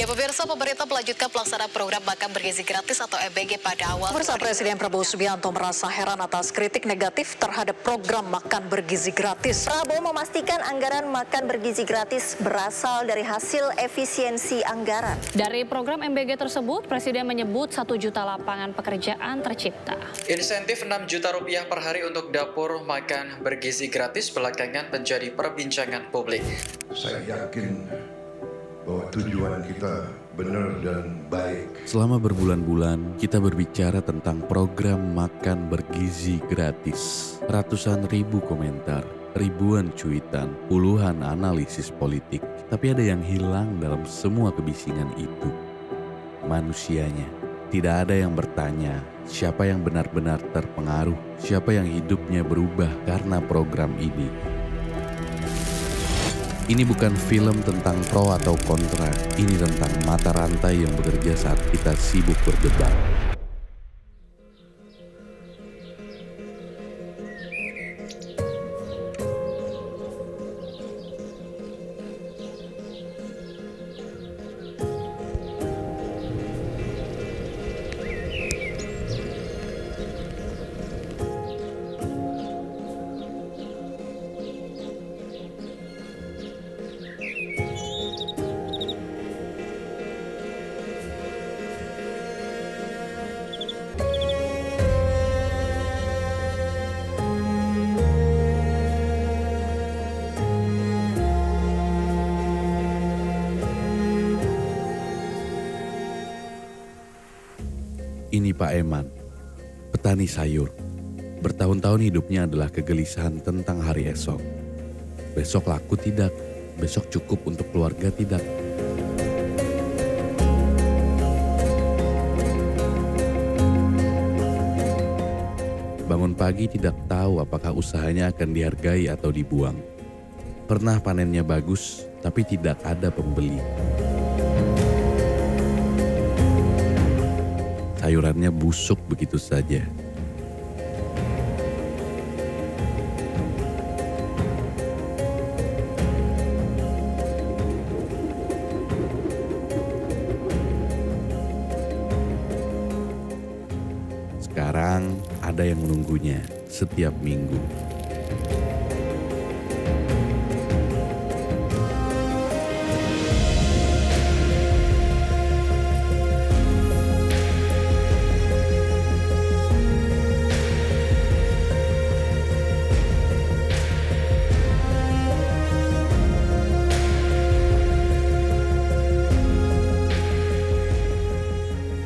Ya pemirsa, pemerintah melanjutkan pelaksanaan program makan bergizi gratis atau MBG pada awal. Pemirsa, Presiden Prabowo Subianto merasa heran atas kritik negatif terhadap program makan bergizi gratis. Prabowo memastikan anggaran makan bergizi gratis berasal dari hasil efisiensi anggaran. Dari program MBG tersebut, Presiden menyebut 1 juta lapangan pekerjaan tercipta. Insentif 6 juta rupiah per hari untuk dapur makan bergizi gratis belakangan menjadi perbincangan publik. Saya yakin bahwa tujuan kita benar dan baik. Selama berbulan-bulan, kita berbicara tentang program makan bergizi gratis. Ratusan ribu komentar, ribuan cuitan, puluhan analisis politik. Tapi ada yang hilang dalam semua kebisingan itu. Manusianya. Tidak ada yang bertanya siapa yang benar-benar terpengaruh, siapa yang hidupnya berubah karena program ini. Ini bukan film tentang pro atau kontra, ini tentang mata rantai yang bekerja saat kita sibuk berdebat. Ini Pak Eman, petani sayur. Bertahun-tahun hidupnya adalah kegelisahan tentang hari esok. Besok laku tidak, besok cukup untuk keluarga tidak. Bangun pagi tidak tahu apakah usahanya akan dihargai atau dibuang. Pernah panennya bagus, tapi tidak ada pembeli. Sayurannya busuk begitu saja. Sekarang ada yang menunggunya setiap minggu.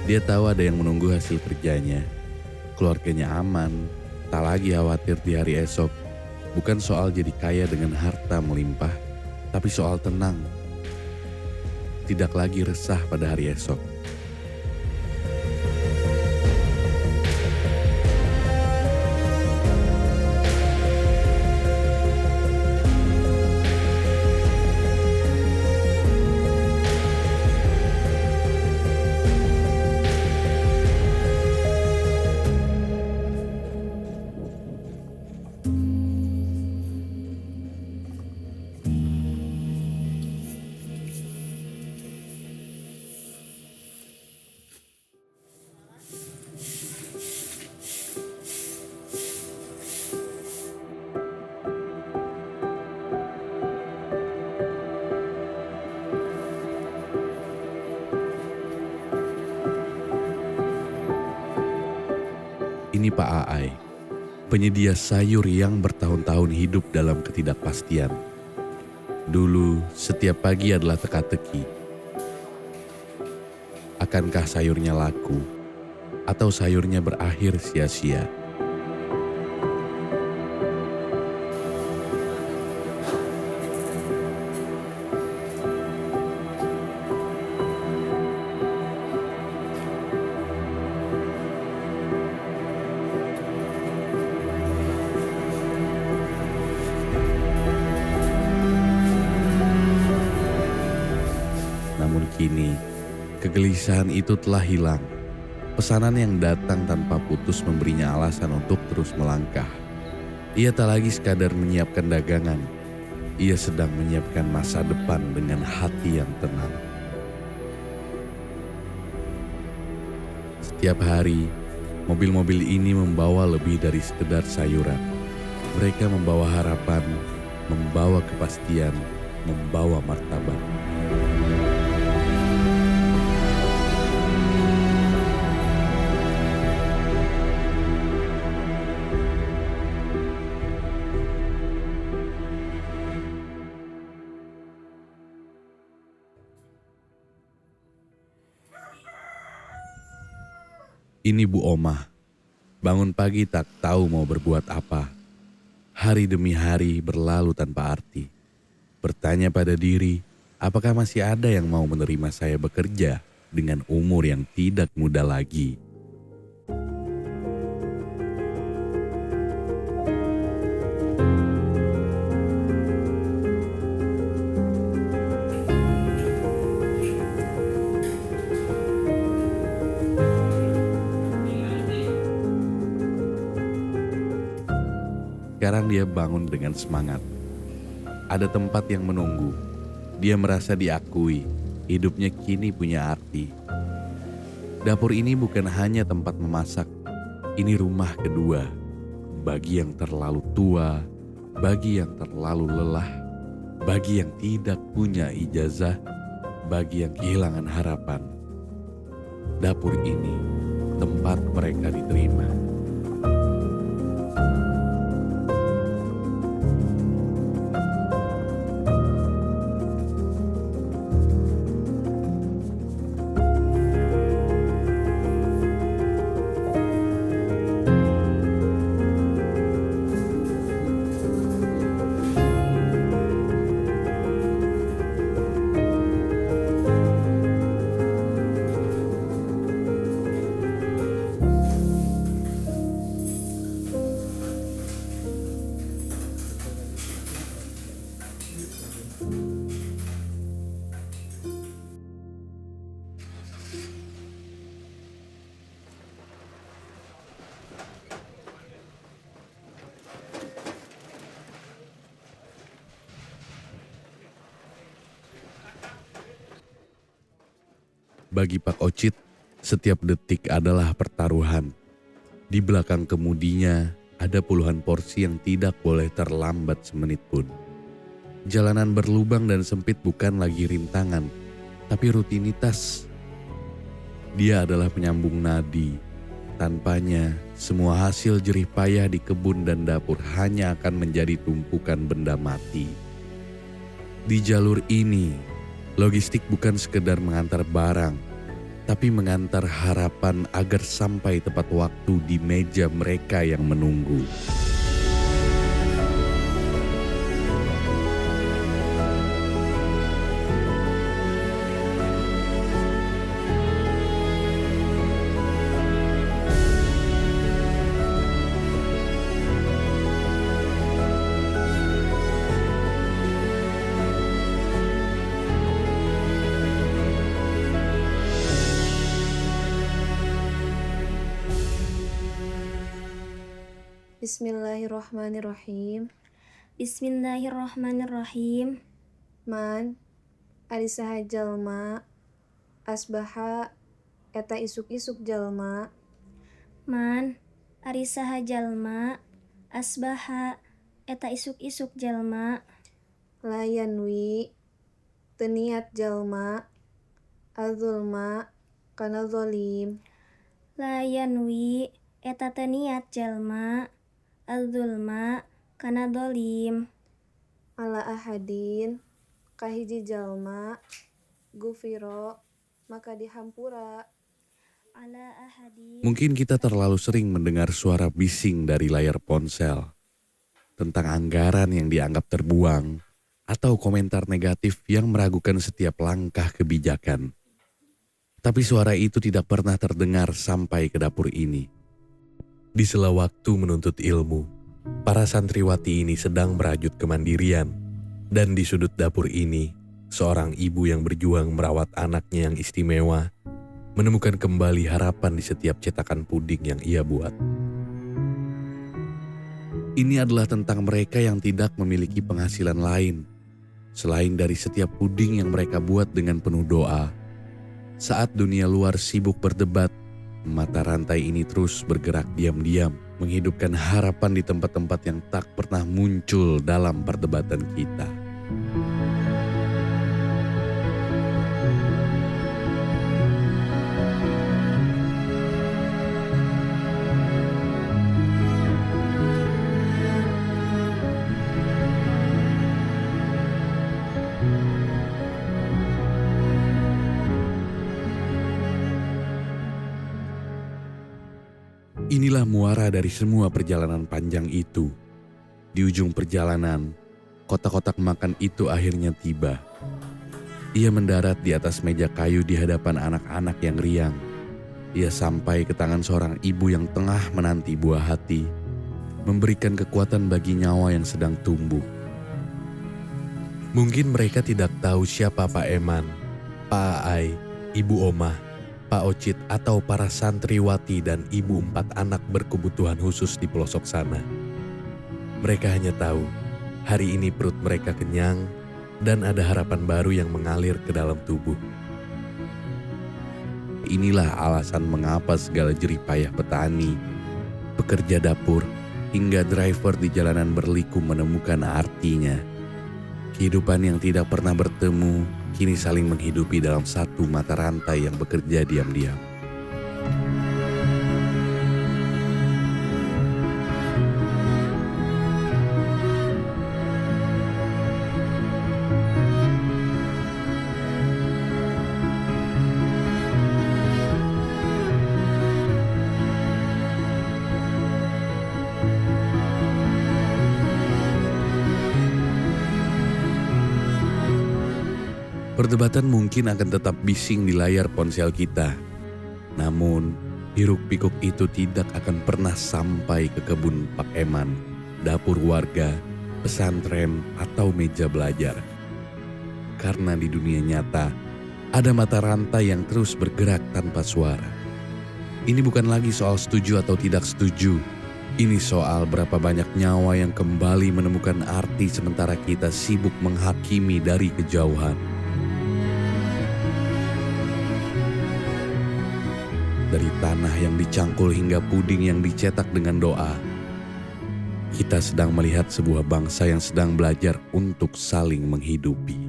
Dia tahu ada yang menunggu hasil kerjanya. Keluarganya aman, tak lagi khawatir di hari esok. Bukan soal jadi kaya dengan harta melimpah, tapi soal tenang. Tidak lagi resah pada hari esok. Ini Pak Aai, penyedia sayur yang bertahun-tahun hidup dalam ketidakpastian. Dulu, setiap pagi adalah teka-teki. Akankah sayurnya laku, atau sayurnya berakhir sia-sia? Namun kini, kegelisahan itu telah hilang. Pesanan yang datang tanpa putus memberinya alasan untuk terus melangkah. Ia tak lagi sekadar menyiapkan dagangan. Ia sedang menyiapkan masa depan dengan hati yang tenang. Tiap hari, mobil-mobil ini membawa lebih dari sekedar sayuran. Mereka membawa harapan, membawa kepastian, membawa martabat. Ini Bu Omah, bangun pagi tak tahu mau berbuat apa. Hari demi hari berlalu tanpa arti. Bertanya pada diri, apakah masih ada yang mau menerima saya bekerja dengan umur yang tidak muda lagi? Sekarang dia bangun dengan semangat. Ada tempat yang menunggu. Dia merasa diakui. Hidupnya kini punya arti. Dapur ini bukan hanya tempat memasak. Ini rumah kedua. Bagi yang terlalu tua, bagi yang terlalu lelah, bagi yang tidak punya ijazah, bagi yang kehilangan harapan. Dapur ini tempat mereka diterima. Bagi Pak Ocit, setiap detik adalah pertaruhan. Di belakang kemudinya ada puluhan porsi yang tidak boleh terlambat semenit pun. Jalanan berlubang dan sempit bukan lagi rintangan, tapi rutinitas. Dia adalah penyambung nadi. Tanpanya, semua hasil jerih payah di kebun dan dapur hanya akan menjadi tumpukan benda mati. Di jalur ini, logistik bukan sekedar mengantar barang, tapi mengantar harapan agar sampai tepat waktu di meja mereka yang menunggu. Bismillahirrahmanirrahim. Bismillahirrahmanirrahim. Man, ari saha jalma asbaha eta isuk-isuk jalma. Man, ari saha jalma asbaha eta isuk-isuk jalma. Layan wi teu niat jalma adzulma kana zalim. Layan wi eta teu niat jalma adzulma kana zalim. Ala ahadin kahiji jalma gufiro maka dihampura. Ala ahadin. Mungkin kita terlalu sering mendengar suara bising dari layar ponsel tentang anggaran yang dianggap terbuang atau komentar negatif yang meragukan setiap langkah kebijakan. Tapi suara itu tidak pernah terdengar sampai ke dapur ini. Di sela waktu menuntut ilmu, para santriwati ini sedang merajut kemandirian. Dan di sudut dapur ini, seorang ibu yang berjuang merawat anaknya yang istimewa, menemukan kembali harapan di setiap cetakan puding yang ia buat. Ini adalah tentang mereka yang tidak memiliki penghasilan lain, selain dari setiap puding yang mereka buat dengan penuh doa. Saat dunia luar sibuk berdebat, Mata rantai ini terus bergerak diam-diam, menghidupkan harapan di tempat-tempat yang tak pernah muncul dalam perdebatan kita. Inilah muara dari semua perjalanan panjang itu. Di ujung perjalanan, kotak-kotak makan itu akhirnya tiba. Ia mendarat di atas meja kayu di hadapan anak-anak yang riang. Ia sampai ke tangan seorang ibu yang tengah menanti buah hati, memberikan kekuatan bagi nyawa yang sedang tumbuh. Mungkin mereka tidak tahu siapa Pak Eman, Pak Aai, Ibu Omah, Pak Ocit atau para santriwati dan ibu 4 anak berkebutuhan khusus di pelosok sana. Mereka hanya tahu hari ini perut mereka kenyang dan ada harapan baru yang mengalir ke dalam tubuh. Inilah alasan mengapa segala jerih payah petani, pekerja dapur, hingga driver di jalanan berliku menemukan artinya. Kehidupan yang tidak pernah bertemu kini saling menghidupi dalam satu mata rantai yang bekerja diam-diam. Perdebatan mungkin akan tetap bising di layar ponsel kita. Namun, hiruk-pikuk itu tidak akan pernah sampai ke kebun Pak Eman, dapur warga, pesantren, atau meja belajar. Karena di dunia nyata, ada mata rantai yang terus bergerak tanpa suara. Ini bukan lagi soal setuju atau tidak setuju. Ini soal berapa banyak nyawa yang kembali menemukan arti sementara kita sibuk menghakimi dari kejauhan. Dari tanah yang dicangkul hingga puding yang dicetak dengan doa, kita sedang melihat sebuah bangsa yang sedang belajar untuk saling menghidupi.